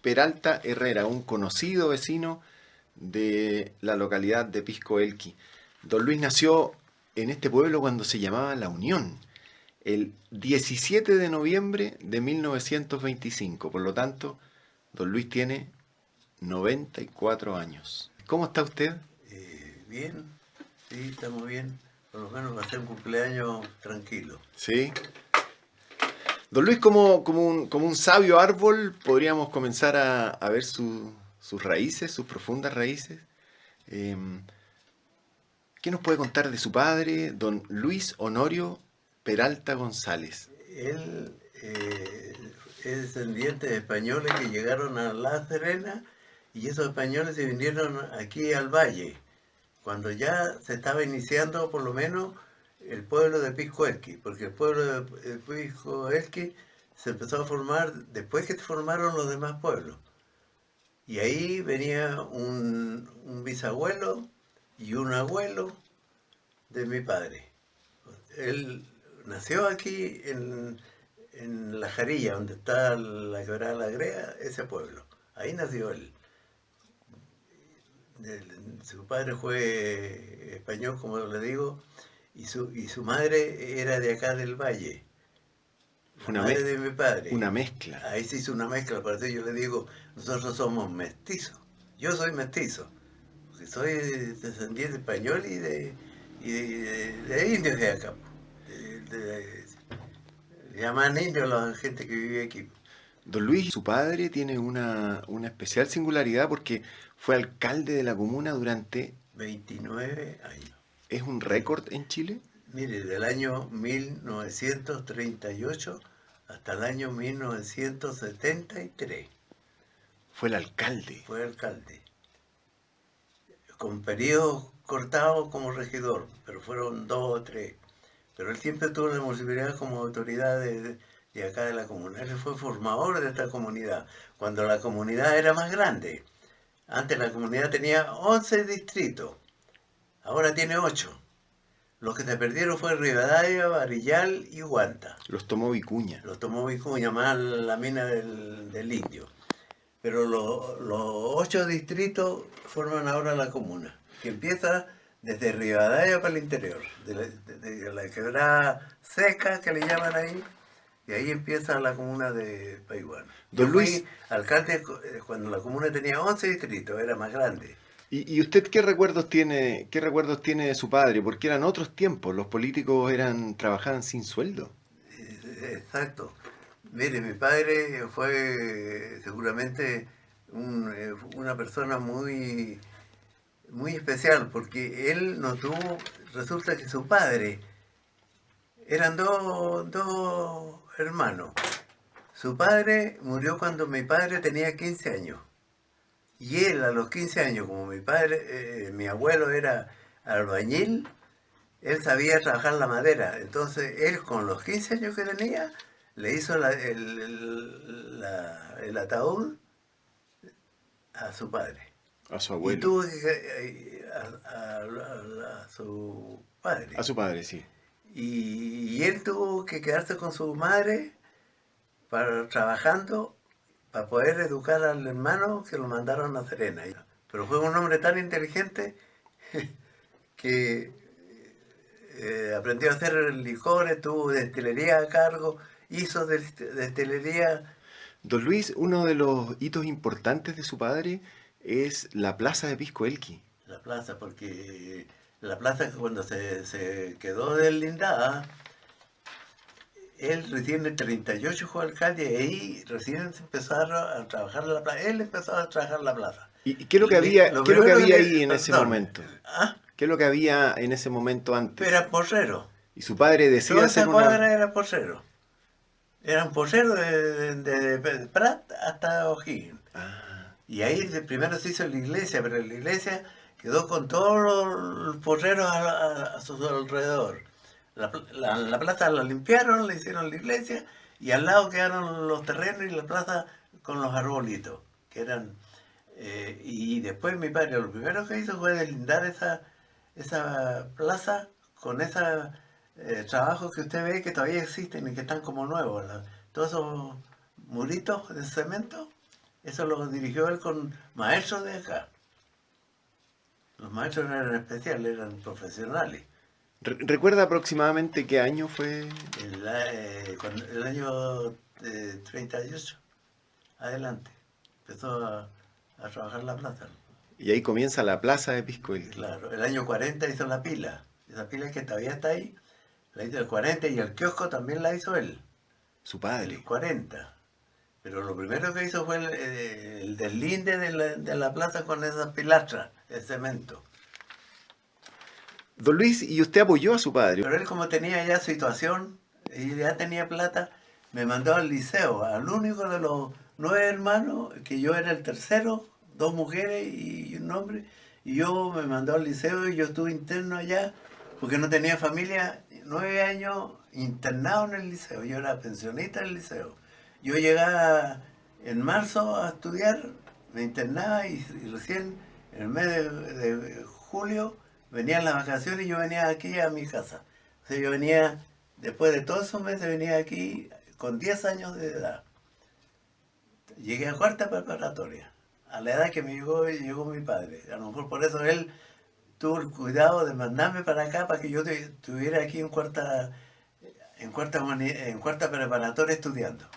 Peralta Herrera, un conocido vecino de la localidad de Pisco Elqui. Don Luis nació en este pueblo cuando se llamaba La Unión, el 17 de noviembre de 1925. Por lo tanto, don Luis tiene 94 años. ¿Cómo está usted? Bien, sí, estamos bien. Por lo menos va a ser un cumpleaños tranquilo. Sí. Don Luis, como un sabio árbol, podríamos comenzar a ver sus raíces, sus profundas raíces. Em, ¿Qué nos puede contar de su padre, don Luis Honorio Peralta González? Él es descendiente de españoles que llegaron a La Serena y esos españoles se vinieron aquí al valle, cuando ya se estaba iniciando por lo menos el pueblo de Pisco Elqui, porque el pueblo de Pisco Elqui se empezó a formar después que se formaron los demás pueblos. Y ahí venía un bisabuelo y un abuelo de mi padre. Él nació aquí en La Jarilla, donde está la quebrada La Grea, ese pueblo. Ahí nació él. Su padre fue español, como le digo, y su madre era de acá del Valle, Fue la madre de mi padre. una mezcla. Ahí se hizo una mezcla, por eso yo le digo, nosotros somos mestizos. Yo soy mestizo, porque soy descendiente español y de indios de acá. Le llaman indios a la gente que vive aquí. Don Luis, su padre tiene una especial singularidad porque fue alcalde de la comuna durante... 29 años. ¿Es un récord en Chile? Mire, del año 1938 hasta el año 1973 Fue el alcalde. fue alcalde, con periodos cortados como regidor, pero fueron 2 o 3. Pero él siempre tuvo la posibilidad como autoridad de acá de la comuna. Él fue formador de esta comunidad, cuando la comunidad era más grande. Antes la comunidad tenía 11 distritos, ahora tiene 8. Los que se perdieron fue Rivadavia, Barillal y Huanta. Los tomó Vicuña. Los tomó Vicuña, más la mina del Indio. Pero los 8 distritos forman ahora la comuna, que empieza desde Rivadavia para el interior, de la quebrada seca que le llaman ahí, y ahí empieza la comuna de Paihuano. Yo Don Luis, fui alcalde cuando la comuna tenía 11 distritos, era más grande. ¿y usted qué recuerdos tiene de su padre? Porque eran otros tiempos, los políticos trabajaban sin sueldo. Exacto. Mire, mi padre fue seguramente una persona muy especial, porque él no tuvo, resulta que su padre, eran dos hermanos. Su padre murió cuando mi padre tenía 15 años. Y él a los 15 años, como mi abuelo era albañil, él sabía trabajar la madera. Entonces él con los 15 años que tenía, le hizo el ataúd a su padre. A su Y abuelo. tuvo que a su A padre. su padre, sí. Y él tuvo que quedarse con su madre trabajando para poder educar al hermano que lo mandaron a Serena. Pero fue un hombre tan inteligente que aprendió a hacer licores, tuvo destilería a cargo, hizo destilería. Don Luis, uno de los hitos importantes de su padre es la plaza de Pisco Elqui. La plaza, porque la plaza cuando se quedó deslindada, él recién en el 38 fue alcalde y ahí recién se empezaron a trabajar la plaza. Él empezó a trabajar la plaza. ¿Y qué es lo que había, Lo qué es lo que primero había ahí en ese perdón, momento? ¿Qué es lo que había en ese momento antes? era porrero. Y su padre decide Toda esa hacer una... cuadra era porrero. Eran porreros de Prat hasta O'Higgins. Ah, Y ahí primero se hizo la iglesia, pero la iglesia quedó con todos los porreros a su alrededor. La plaza la limpiaron, le hicieron la iglesia y al lado quedaron los terrenos y la plaza con los arbolitos, que eran... y después mi padre lo primero que hizo fue deslindar esa plaza con esos trabajos que usted ve que todavía existen y que están como nuevos. Todos esos muritos de cemento, Eso lo dirigió él con maestros de acá. Los maestros no eran especiales, eran profesionales. ¿Recuerda aproximadamente qué año fue? El año 38, adelante, empezó a trabajar la plaza. Y ahí comienza la plaza de Pisco Elqui. Claro, el año 40 hizo la pila. Esa pila que todavía está ahí, la hizo el 40 y el kiosco también la hizo él. Su El padre. 40. Pero lo primero que hizo fue el deslinde de la plaza con esas pilastras de cemento. Don Luis, ¿y usted apoyó a su padre? Pero él como tenía ya situación y ya tenía plata, me mandó al liceo, al único de los 9 hermanos, que yo era el tercero, 2 mujeres y un hombre, y yo me mandó al liceo y yo estuve interno allá, porque no tenía familia, 9 años internado en el liceo, yo era pensionista del liceo. Yo llegaba en marzo a estudiar, me internaba y recién en el mes de julio venían las vacaciones y yo venía aquí a mi casa. O sea, yo venía, después de todos esos meses, venía aquí con 10 años de edad. Llegué a cuarta preparatoria, a la edad que llegó mi padre. A lo mejor por eso él tuvo el cuidado de mandarme para acá, para que yo estuviera aquí en cuarta preparatoria estudiando.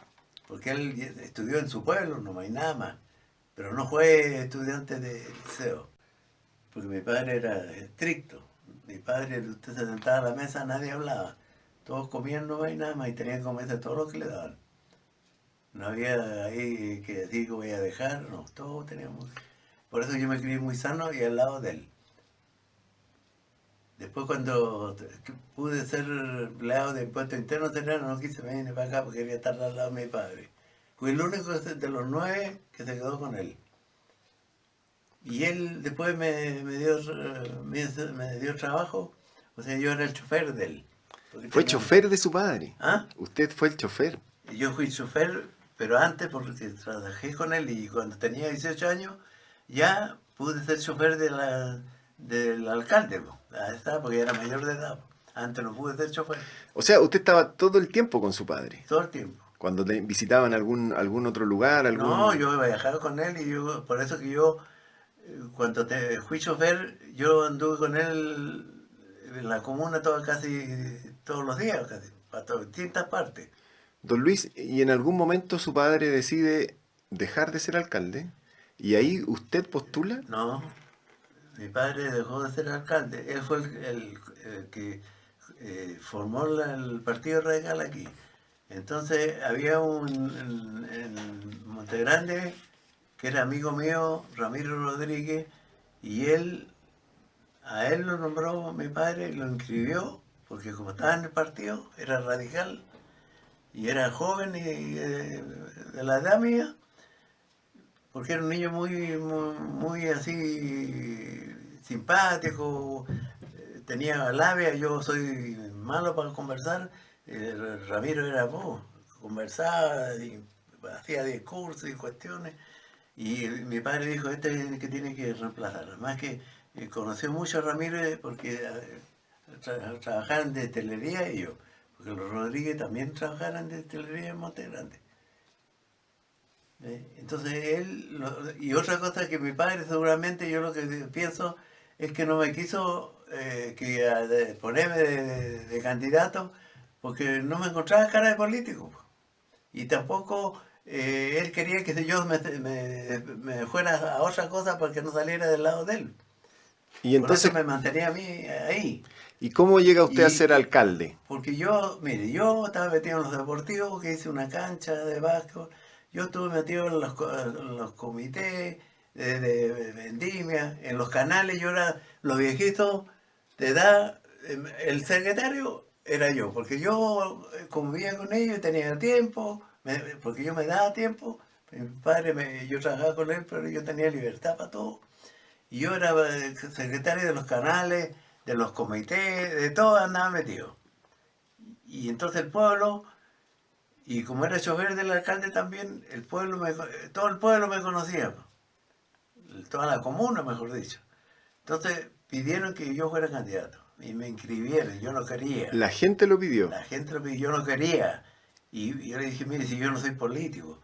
Porque él estudió en su pueblo, no hay nada más. Pero no fue estudiante de liceo. Porque mi padre era estricto. Mi padre, usted se sentaba a la mesa, nadie hablaba. Todos comían no hay nada más y tenían que comerse todo lo que le daban. No había ahí que decir que voy a dejar, no, todos teníamos. Por eso yo me crié muy sano y al lado de él. Después cuando pude ser empleado de impuestos internos, no quise venir para acá porque quería estar al lado de mi padre. Fui el único de los 9 que se quedó con él. Y él después me dio trabajo, o sea, yo era el chofer de él. ¿Fue chofer de su padre? ¿Ah? Usted fue el chofer. Yo fui chofer, pero antes porque trabajé con él y cuando tenía 18 años ya pude ser chofer del alcalde, porque era mayor de edad. Antes no pude ser chofer. O sea, usted estaba todo el tiempo con su padre. Todo el tiempo. Cuando visitaban algún otro lugar, No, yo viajaba con él y por eso que yo cuando fui chofer, yo anduve con él en la comuna casi todos los días, casi, para distintas partes. Don Luis, ¿y en algún momento su padre decide dejar de ser alcalde? ¿Y ahí usted postula? No, mi padre dejó de ser alcalde. Él fue el que formó el Partido Radical aquí. Entonces había en Montegrande que era amigo mío, Ramiro Rodríguez, y a él lo nombró mi padre, lo inscribió, porque como estaba en el partido, era radical, y era joven y de la edad mía, porque era un niño muy así simpático, tenía labia, yo soy malo para conversar, Ramiro era conversaba, hacía discursos y cuestiones. Y mi padre dijo, este es el que tiene que reemplazar. Además que conoció mucho a Ramírez porque trabajaban de destilería ellos. Porque los Rodríguez también trabajaban de destilería en Montegrande. Entonces y otra cosa que mi padre seguramente, yo lo que pienso es que no me quiso ponerme de candidato porque no me encontraba cara de político. Y tampoco él quería que yo me fuera a otra cosa porque no saliera del lado de él. Y entonces, por eso me mantenía a mí ahí. ¿Y cómo llega usted a ser alcalde? Porque yo estaba metido en los deportivos, que hice una cancha de básquetbol. Yo estuve metido en los comités de vendimia, en los canales. Yo era, los viejitos de edad, el secretario era yo, porque yo convivía con ellos y tenía tiempo, porque yo me daba tiempo. Mi padre, yo trabajaba con él, pero yo tenía libertad para todo. Y yo era secretario de los canales, de los comités, de todo andaba metido. Y entonces el pueblo, y como era chofer del alcalde también, todo el pueblo me conocía, toda la comuna, mejor dicho. Entonces pidieron que yo fuera candidato y me inscribieron, yo no quería. ¿La gente lo pidió? La gente lo pidió, yo no quería. Y yo le dije, mire, si yo no soy político.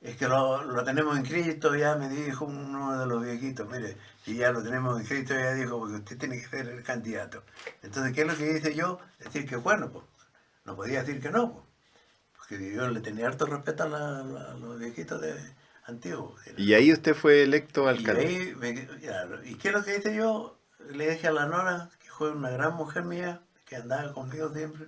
es que lo tenemos inscrito ya, me dijo uno de los viejitos, mire, y ya lo tenemos inscrito, ya dijo, porque usted tiene que ser el candidato. Entonces, ¿qué es lo que hice yo? Decir que bueno, pues, no podía decir que no, pues, porque yo le tenía harto respeto a los viejitos de antiguos. Y ahí usted fue electo Y alcalde. ahí, ¿y qué es lo que hice yo? Le dije a la Nora, que fue una gran mujer mía, que andaba conmigo siempre,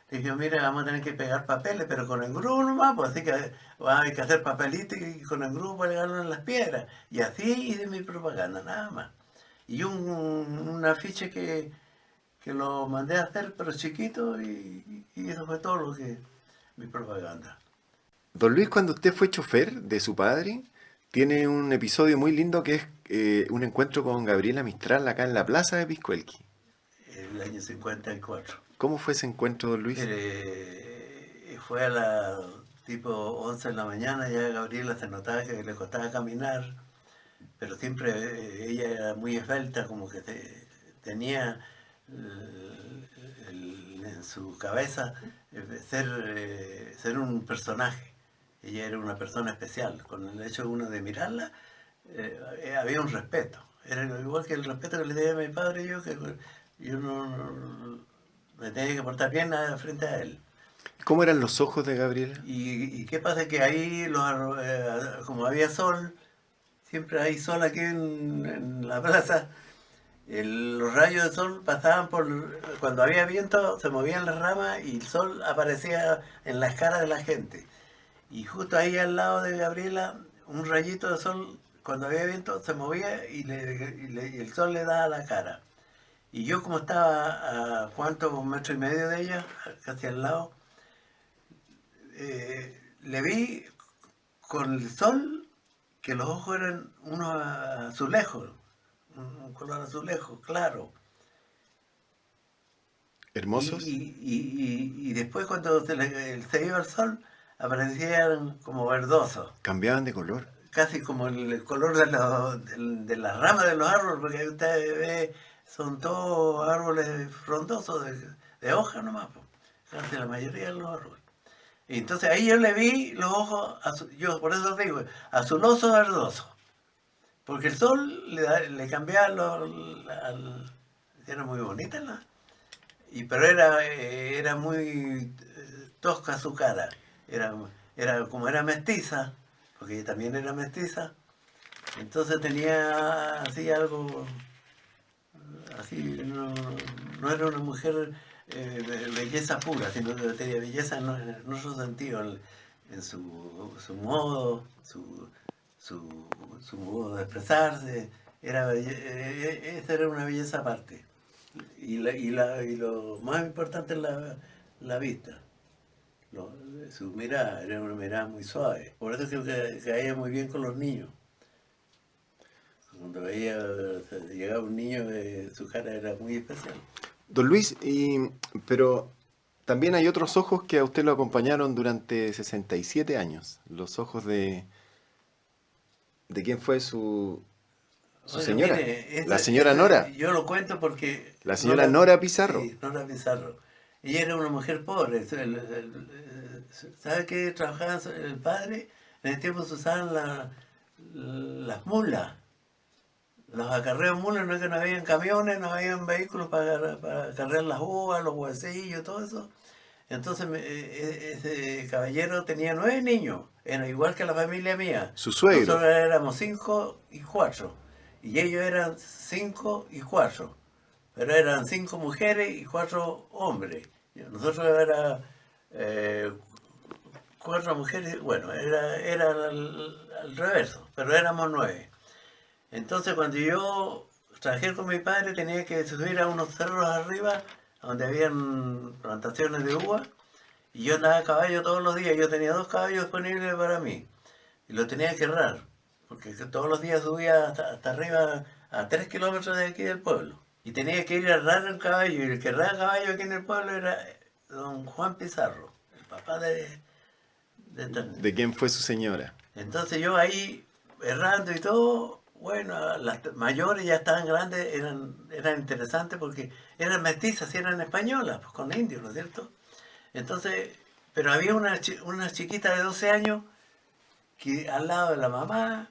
le dije, mira, vamos a tener que pegar papeles, pero con el grupo nomás, pues así que hay que hacer papelitos y con el grupo pegarlo en las piedras. Y así hice mi propaganda, nada más. Y un afiche que lo mandé a hacer, pero chiquito, y eso fue todo lo que, mi propaganda. Don Luis, cuando usted fue chofer de su padre, tiene un episodio muy lindo que es un encuentro con Gabriela Mistral acá en la plaza de Pisco Elqui. El año 54. ¿Cómo fue ese encuentro, don Luis? Fue a las tipo 11 de la mañana, ya Gabriela se notaba que le costaba caminar, pero siempre ella era muy esbelta, como que tenía en su cabeza ser un personaje. Ella era una persona especial. Con el hecho uno de mirarla, había un respeto. Era igual que el respeto que le tenía a mi padre y yo, que yo no me tenía que portar bien frente a él. ¿Cómo eran los ojos de Gabriela? Y qué pasa que ahí, como había sol, siempre hay sol aquí en la plaza, los rayos del sol pasaban cuando había viento, se movían las ramas y el sol aparecía en las caras de la gente. Y justo ahí al lado de Gabriela, un rayito de sol, cuando había viento, se movía y el sol le daba la cara. Y yo, como estaba a cuántos metros y medio de ella, casi al lado, le vi con el sol que los ojos eran unos azulejos, un color azulejo, claro. ¿Hermosos? Y después cuando se iba el sol, aparecían como verdosos, Cambiaban de color. casi como el color de las ramas de los árboles, porque ahí usted ve, son todos árboles frondosos de hojas nomás, pues, casi la mayoría de los árboles. Y entonces ahí yo le vi los ojos, yo por eso digo, azuloso verdoso, porque el sol le cambiaba era muy bonita pero era muy tosca su cara. Como era mestiza, porque ella también era mestiza, entonces tenía así algo, así no era una mujer de belleza pura, sino que tenía belleza en otro sentido, en su modo, su modo de expresarse. Esa era una belleza aparte. Y lo más importante es la vista. Su mirada era una mirada muy suave. Por eso creo que caía muy bien con los niños. Cuando llegaba un niño, su cara era muy especial. Don Luis, pero también hay otros ojos que a usted lo acompañaron durante 67 años. Los ojos de... ¿De quién fue su Oiga, señora? mire, La señora Nora. yo lo cuento porque... La señora Nora Pizarro. Sí, Nora Pizarro. Ella era una mujer pobre. ¿Sabe qué trabajaba el padre? En el tiempo se usaban las mulas. Los acarreos mulas, no es que no habían camiones, no habían vehículos para acarrear las uvas, los huesillos, todo eso. Entonces ese caballero tenía 9 niños, era igual que la familia mía. Su suegro. Nosotros éramos 5 y 4, y ellos eran 5 y 4, pero eran 5 mujeres y 4 hombres. Nosotros era 4 mujeres, bueno, era al reverso, pero éramos 9. Entonces cuando yo trabajé con mi padre tenía que subir a unos cerros arriba donde habían plantaciones de uva y yo andaba a caballo todos los días. Yo tenía 2 caballos disponibles para mí y los tenía que herrar porque todos los días subía hasta arriba a 3 kilómetros de aquí del pueblo y tenía que ir a herrar el caballo, y el que herraba caballo aquí en el pueblo era don Juan Pizarro, el papá de ¿De quién fue su señora? Entonces yo ahí errando y todo. Bueno, las mayores ya estaban grandes, eran interesantes porque eran mestizas y eran españolas, pues con indios, ¿no es cierto? Entonces, pero había una chiquita de 12 años que al lado de la mamá,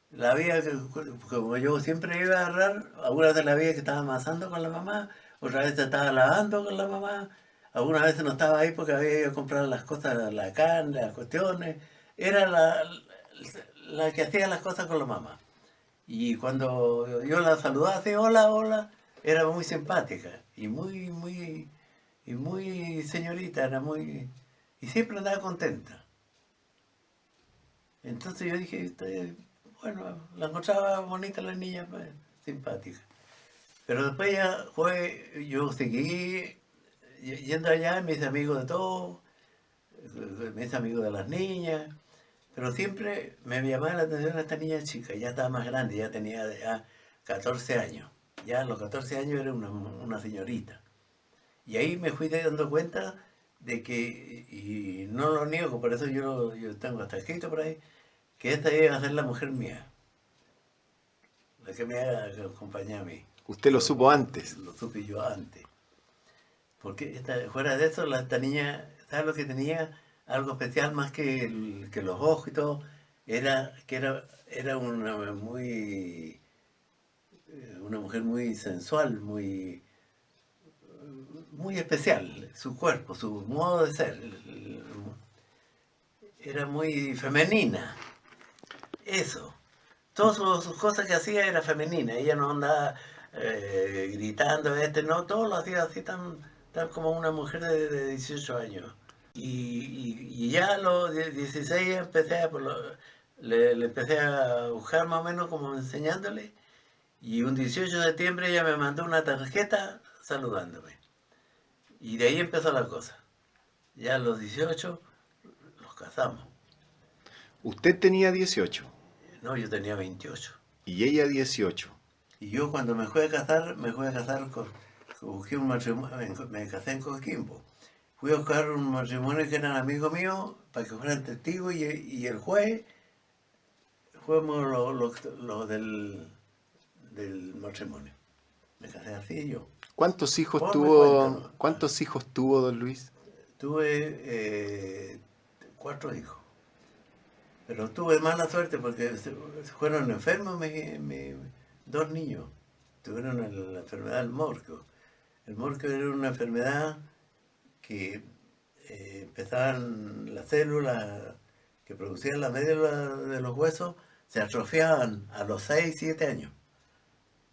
la veía, como yo siempre iba a agarrar, algunas veces la veía que estaba amasando con la mamá, otras veces estaba lavando con la mamá, algunas veces no estaba ahí porque había ido a comprar las cosas, la carne, las cuestiones. Era la que hacía las cosas con la mamá. Y cuando yo la saludaba así, hola, hola, era muy simpática y muy señorita, era muy... Y siempre andaba contenta. Entonces yo dije, bueno, la encontraba bonita la niña, pues, simpática. Pero después ya fue, yo seguí yendo allá, mis amigos de todos, mis amigos de las niñas, pero siempre me llamaba la atención esta niña chica, ya estaba más grande, ya tenía ya 14 años. Ya a los 14 años era una señorita. Y ahí me fui dando cuenta de que, y no lo niego, por eso yo tengo hasta escrito por ahí, que esta iba a ser la mujer mía, la que me acompaña a mí. Usted lo supo antes. Lo supe yo antes. Porque fuera de eso, esta niña, ¿sabes lo que tenía? Algo especial más que los ojos y todo, era una mujer muy sensual, muy especial. Su cuerpo, su modo de ser, era muy femenina. Eso. Todas sus cosas que hacía era femenina. Ella no andaba gritando, no, todo lo hacía así tan como una mujer de 18 años. Y ya a los 16 empecé le empecé a buscar más o menos como enseñándole. Y un 18 de septiembre ella me mandó una tarjeta saludándome. Y de ahí empezó la cosa. Ya a los 18 los casamos. Usted tenía 18 No, yo tenía 28. y ella 18. Y yo cuando me fui a casar busqué un matrimonio, me casé en Coquimbo. Fui a buscar un matrimonio que eran amigos míos para que fueran testigos y el juez fuimos los del matrimonio. Me casé así yo. ¿Cuántos hijos Ponme cuenta, tuvo, ¿no? cuántos hijos tuvo don Luis? Tuve 4 hijos. Pero tuve mala suerte porque fueron enfermos 2 niños. Tuvieron la enfermedad del morquio. El morquio era una enfermedad que empezaban las células que producían la médula de los huesos, se atrofiaban a los 6, 7 años.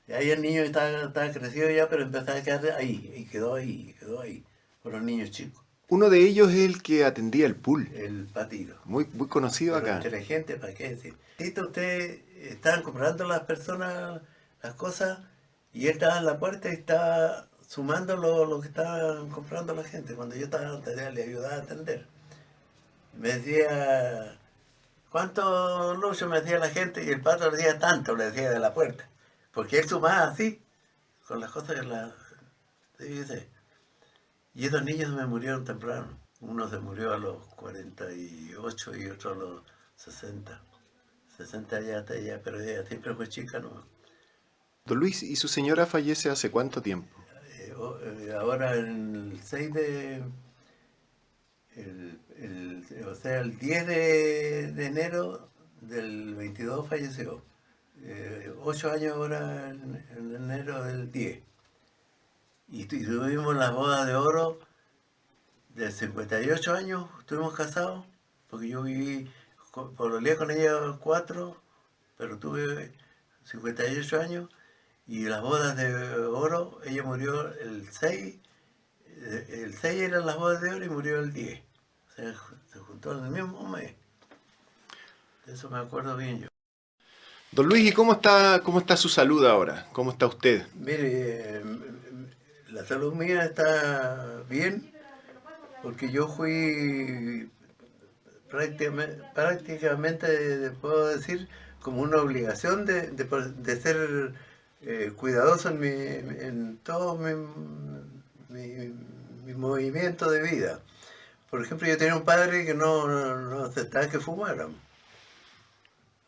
Y ahí el niño estaba crecido ya, pero empezaba a quedar ahí, y quedó ahí, Fueron niños chicos. Uno de ellos es el que atendía el pool. El patido. Muy conocido Pero acá. inteligente, ¿para qué decir? Usted estaban comprando las personas las cosas y él estaba en la puerta y estaba sumando lo que estaban comprando la gente. Cuando yo estaba le ayudaba a atender. Me decía, ¿cuánto lucho? Me decía la gente y el pato le decía tanto, le decía de la puerta. Porque él sumaba así, con las cosas que dice. Y esos niños me murieron temprano. Uno se murió a los 48 y otro a los 60. 60 ya, pero ella siempre fue chica, ¿no? Don Luis, ¿y su señora fallece hace cuánto tiempo? Ahora el 6 o sea, el 10 de enero del 22 falleció. 8 años ahora en enero del 10. Y tuvimos las bodas de oro de 58 años, estuvimos casados, porque yo viví, pololeé con ella 4, pero tuve 58 años, y las bodas de oro, ella murió el 6 eran las bodas de oro y murió el 10. O sea, se juntó en el mismo mes. De eso me acuerdo bien yo. Don Luis, ¿y cómo está su salud ahora? ¿Cómo está usted? Mire, la salud mía está bien, porque yo fui prácticamente puedo decir, como una obligación de ser cuidadoso en todo mi movimiento de vida. Por ejemplo, yo tenía un padre que no aceptaba que fumaran.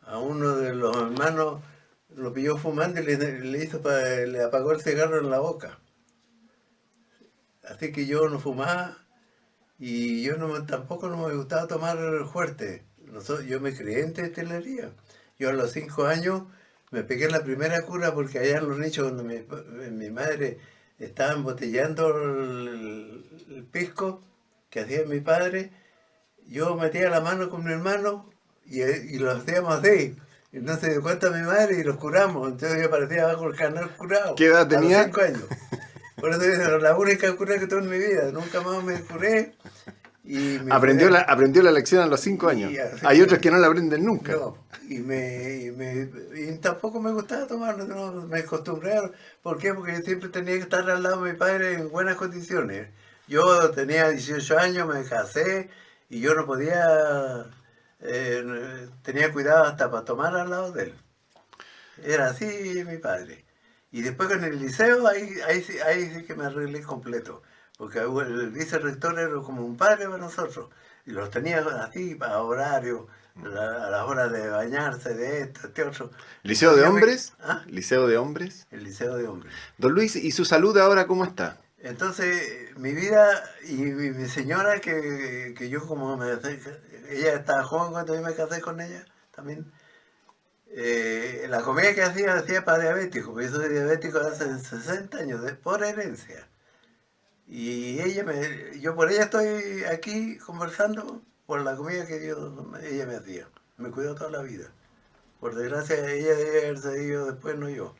A uno de los hermanos lo pilló fumando y le apagó el cigarro en la boca. Así que yo no fumaba y yo tampoco no me gustaba tomar fuerte. yo me crié en textilería. Yo a los 5 años me pegué la primera cura porque allá en los nichos donde mi madre estaba embotellando el pisco que hacía mi padre, yo metía la mano con mi hermano y lo hacíamos así. Y no se dio cuenta mi madre y los curamos. Entonces yo aparecía bajo el canal curado. ¿Qué edad tenía? A los 5 años. Por eso es la única cura que tuve en mi vida. Nunca más me curé. Y me aprendió la lección a los 5 años. Hay otros que no la aprenden nunca. No, y tampoco me gustaba tomar, no, me acostumbré. ¿Por qué? Porque yo siempre tenía que estar al lado de mi padre en buenas condiciones. Yo tenía 18 años, me casé y yo no podía, tenía cuidado hasta para tomar al lado de él. Era así mi padre. Y después con el liceo, ahí sí que me arreglé completo. Porque el vicerrector era como un padre para nosotros. Y los tenía así, para horario, a las horas de bañarse, de esto, este otro. ¿Liceo de hombres? ¿Ah? ¿Liceo de hombres? El liceo de hombres. Don Luis, ¿y su salud ahora cómo está? Entonces, mi vida y mi señora, que yo como ella estaba joven cuando yo me casé con ella, también. La comida que hacía para diabéticos, porque yo soy diabético hace 60 años, por herencia. Y yo por ella estoy aquí conversando por la comida que ella me hacía. Me cuidó toda la vida. Por desgracia, ella debe haberse ido después, no yo.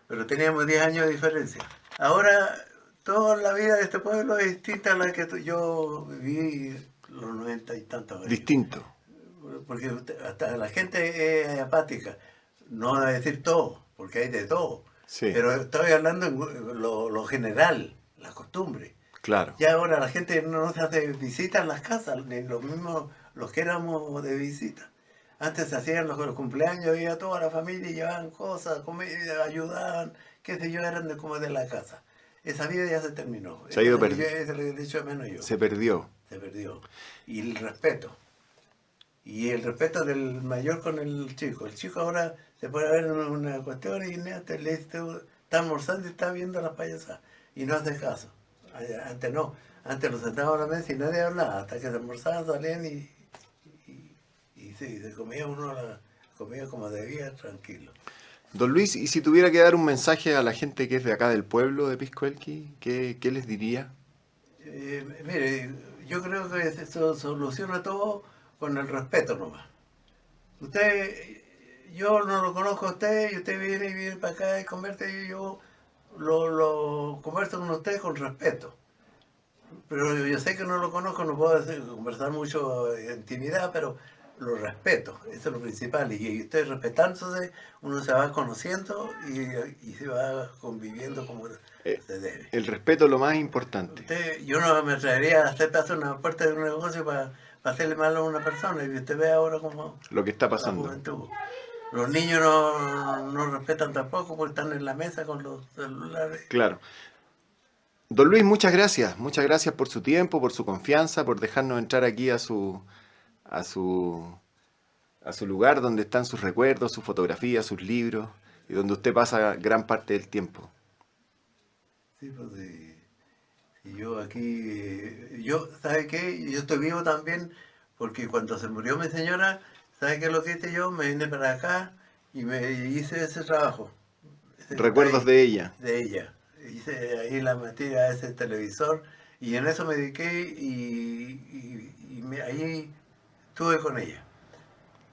Pero teníamos 10 años de diferencia. Ahora, toda la vida de este pueblo es distinta a la que yo viví los 90 y tantos años. Distinto. Porque hasta la gente es apática. No va a decir todo, porque hay de todo. Sí. Pero estoy hablando en lo general, la costumbre. Claro. Ya ahora la gente no se hace visitas en las casas, ni los mismos los que éramos de visita. Antes se hacían los cumpleaños, iba toda la familia y llevaban cosas, comida, ayudaban, qué sé yo, eran como de la casa. Esa vida ya se terminó. Se ha ido perdiendo. Eso le he dicho menos yo. Se perdió. Se perdió. Y el respeto. Y el respeto del mayor con el chico. El chico ahora se puede ver una cuestión y le dice, está almorzando y está viendo las payasadas. Y no hace caso. Antes no. Antes lo sentaban a la mesa y nadie hablaba. Hasta que se almorzaban, salían y se comía uno la comida como debía, tranquilo. Don Luis, y si tuviera que dar un mensaje a la gente que es de acá del pueblo de Pisco Elqui, ¿qué les diría? Mire, yo creo que eso soluciona todo con el respeto nomás. Yo no lo conozco a usted y usted viene para acá y conversa y yo lo converso con usted con respeto. Pero yo sé que no lo conozco, no puedo conversar mucho en intimidad, pero lo respeto, eso es lo principal. Y usted respetándose, uno se va conociendo y se va conviviendo como se debe. El respeto es lo más importante. Yo no me atrevería a hacer paso una puerta de un negocio para hacerle mal a una persona. Y usted ve ahora como lo que está pasando. La juventud. Los niños no respetan tampoco porque están en la mesa con los celulares. Claro. Don Luis, muchas gracias por su tiempo, por su confianza, por dejarnos entrar aquí a su lugar donde están sus recuerdos, sus fotografías, sus libros y donde usted pasa gran parte del tiempo. Sí, pues sí. Y yo aquí, ¿sabe qué? Yo estoy vivo también porque cuando se murió mi señora, ¿sabe qué es lo que hice yo? Me vine para acá y me hice ese trabajo. Recuerdos de ella. De ella. Hice ahí la metí a ese televisor y en eso me dediqué y ahí estuve con ella.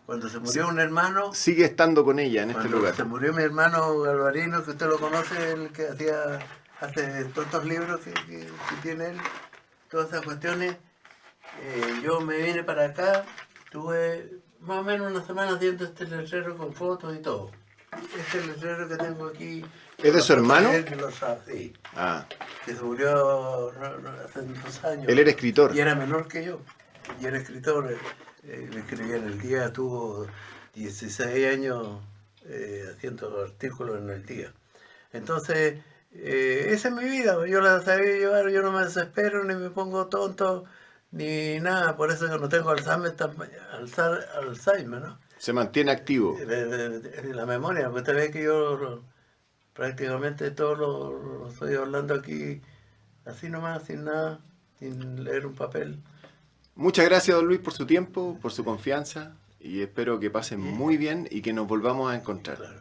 Cuando se murió un hermano... Sigue estando con ella en este lugar. Cuando se murió mi hermano Galvarino, que usted lo conoce, el que hace todos estos libros que tiene él, todas esas cuestiones, yo me vine para acá, tuve más o menos una semana haciendo este letrero con fotos y todo. Este letrero que tengo aquí... ¿Es de su hermano? Sí. Ah. Que se murió hace 2 años. Él era escritor. Y era menor que yo. Y era escritor. Me escribía en el día, tuvo 16 años haciendo artículos en el día. Entonces, esa es mi vida. Yo la sabía llevar, yo no me desespero, ni me pongo tonto, ni nada. Por eso que no tengo Alzheimer, ¿no? Se mantiene activo. La memoria, porque usted ve que yo prácticamente todo lo estoy hablando aquí así nomás, sin nada, sin leer un papel. Muchas gracias, don Luis, por su tiempo, por su confianza y espero que pasen muy bien y que nos volvamos a encontrar. Claro.